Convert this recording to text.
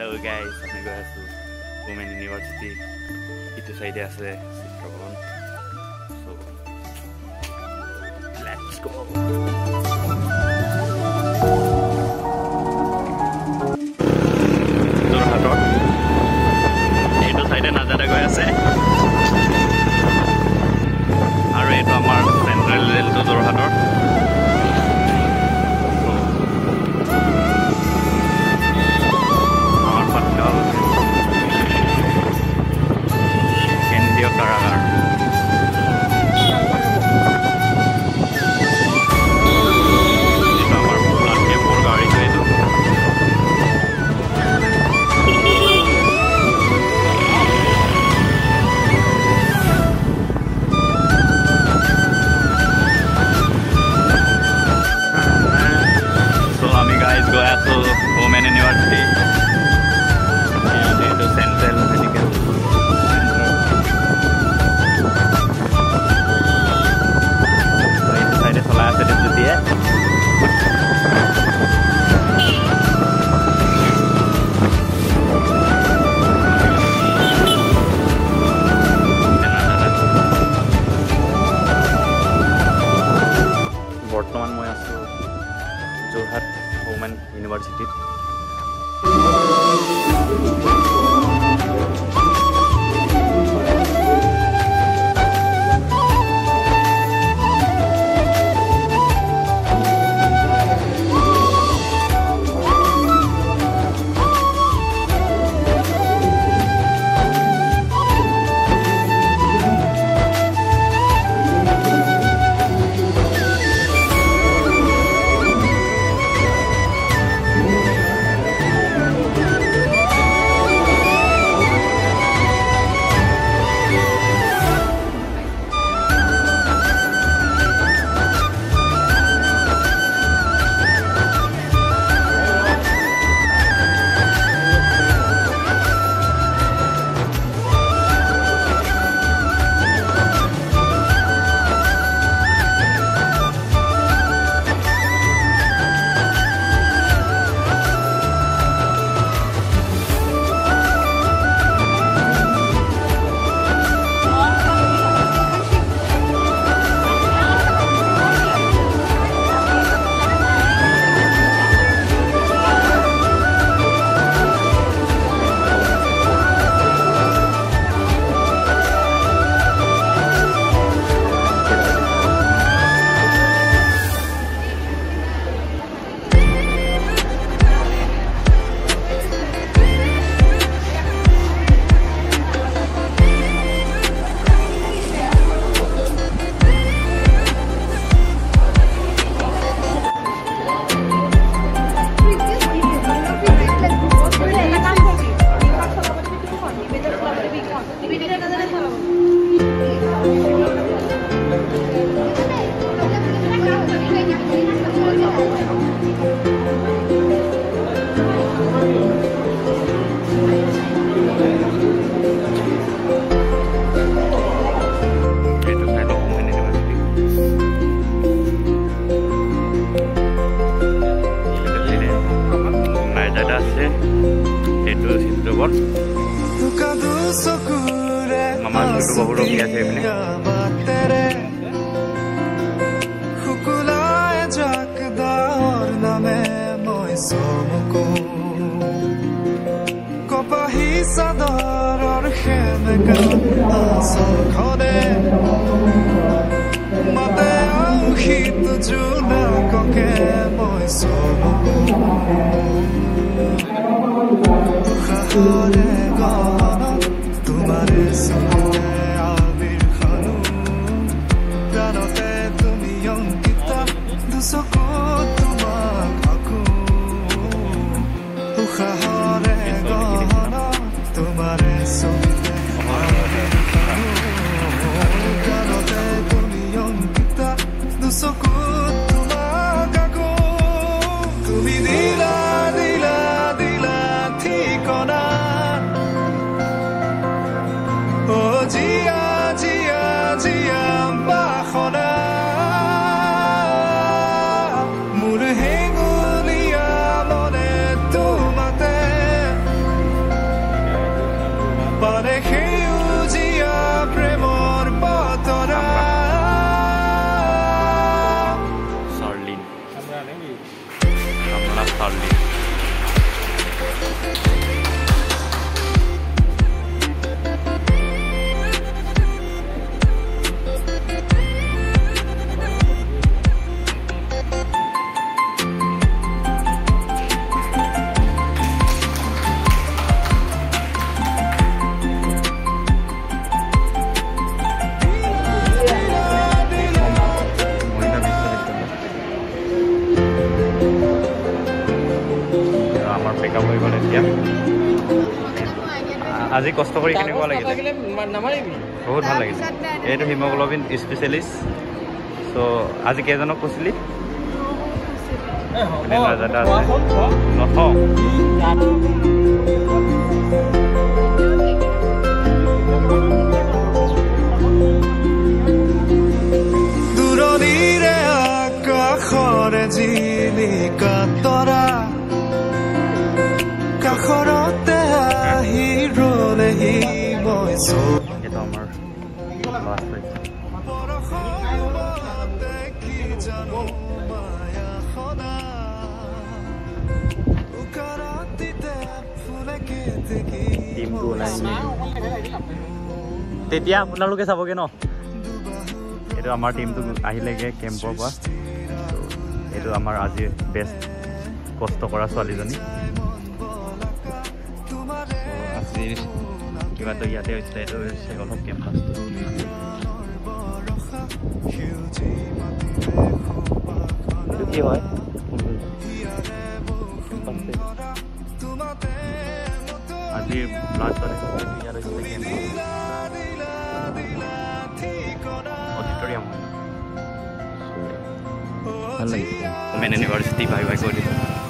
Hello guys, I'm going to Women University. Itu side আছে Chitraban. So let's go. যোৰহাটৰ এইটো সাইডে নাজাৰা গৈ আছে আৰু এইটো আমাৰ চেন্ট্ৰেল ৰেলটো যোৰহাটৰ. Women University and into Central Medical Center. So in the side is all asset is there. বৰ্তমান মই আছো Jorhat Women University. Mama itu baru biasa ini. Murhengulia mone tumate proudly. আজি কষ্ট কৰি কেনেকুৱা লাগিলে বহুত ভাল লাগিছে এইটো হিমোগ্লোবিন স্পেচিয়েলিষ্ট সো আজি কেইজনক কৈছিলি দূৰণিৰে আকাশৰে জিলিকা তৰা কাষৰতে আহি ৰলেহি মই এইটো আমাৰ লাষ্ট হৈছে টিমটো ওলাইছে তেতিয়া আপোনালোকে চাবগে ন এইটো আমাৰ টিমটো আহিলেগে কেম্পৰ পৰা এইটো আমাৰ আজি বেষ্ট কষ্ট কৰা ছোৱালীজনী আজিৰ কিবাটো ইয়াতে হৈছিলে এইটো চেগলক কেম্পাছটো এইটো কি হয় আজি ব্লাড ডনেশ্যন ইয়াত হৈছিলে কেম্প অডিটৰিয়াম ভাল লাগিছে ওমেন ইউনিভাৰ্চিটি বাই বাই কৰি দিছোঁ